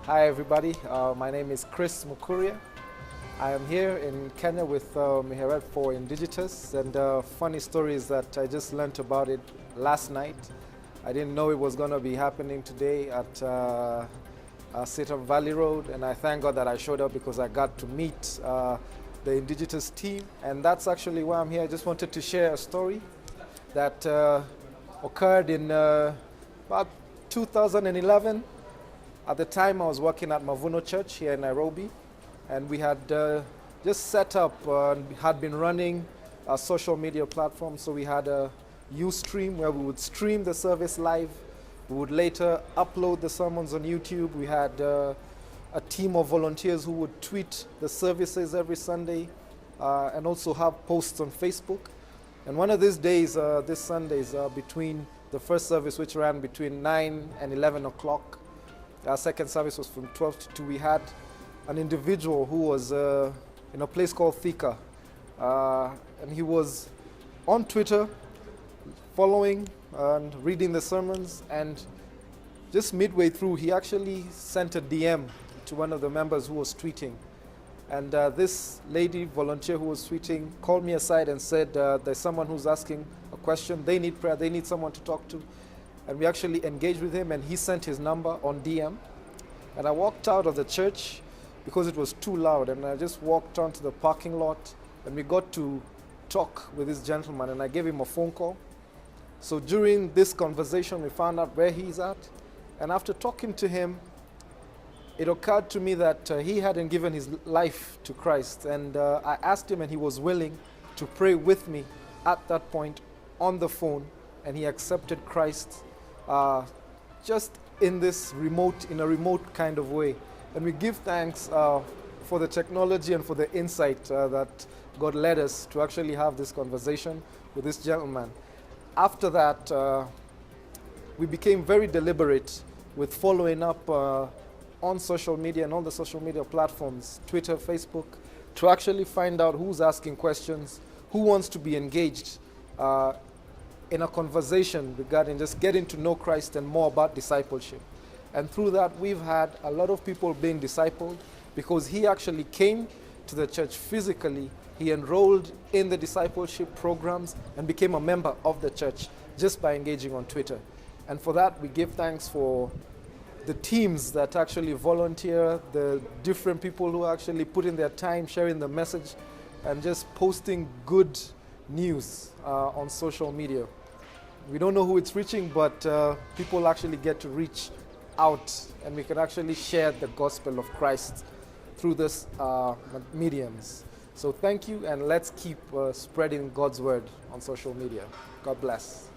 Hi everybody, my name is Chris Mukuria. I am here in Kenya with Miheret for Indigitus, and funny story is that I just learnt about it last night. I didn't know it was going to be happening today at Sitam Valley Road, and I thank God that I showed up because I got to meet the Indigitus team, and that's actually why I'm here. I just wanted to share a story that occurred in about 2011. At the time, I was working at Mavuno Church here in Nairobi, and we had just set up and had been running a social media platform. So we had a Ustream where we would stream the service live. We would later upload the sermons on YouTube. We had a team of volunteers who would tweet the services every Sunday and also have posts on Facebook. And one of these days, this Sundays, between the first service, which ran between 9 and 11 o'clock, our second service was from 12 to 2. We had an individual who was in a place called Thika. And he was on Twitter following and reading the sermons. And just midway through, he actually sent a DM to one of the members who was tweeting. And this lady volunteer who was tweeting called me aside and said, there's someone who's asking a question. They need prayer. They need someone to talk to. And we actually engaged with him, and he sent his number on DM. And I walked out of the church because it was too loud, and I just walked onto the parking lot, and we got to talk with this gentleman, and I gave him a phone call. So during this conversation, we found out where he's at. And after talking to him, it occurred to me that he hadn't given his life to Christ. And I asked him, and he was willing to pray with me at that point on the phone, and he accepted Christ just in a remote kind of way. And we give thanks for the technology and for the insight that God led us to actually have this conversation with this gentleman. After that, we became very deliberate with following up on social media and all the social media platforms, Twitter, Facebook, to actually find out who's asking questions, who wants to be engaged in a conversation regarding just getting to know Christ and more about discipleship. And through that, we've had a lot of people being discipled because he actually came to the church physically. He enrolled in the discipleship programs and became a member of the church just by engaging on Twitter. And for that, we give thanks for the teams that actually volunteer, the different people who actually put in their time sharing the message and just posting good news on social media. We don't know who it's reaching, but people actually get to reach out, and we can actually share the gospel of Christ through this mediums. So thank you, and let's keep spreading God's word on social media. God bless.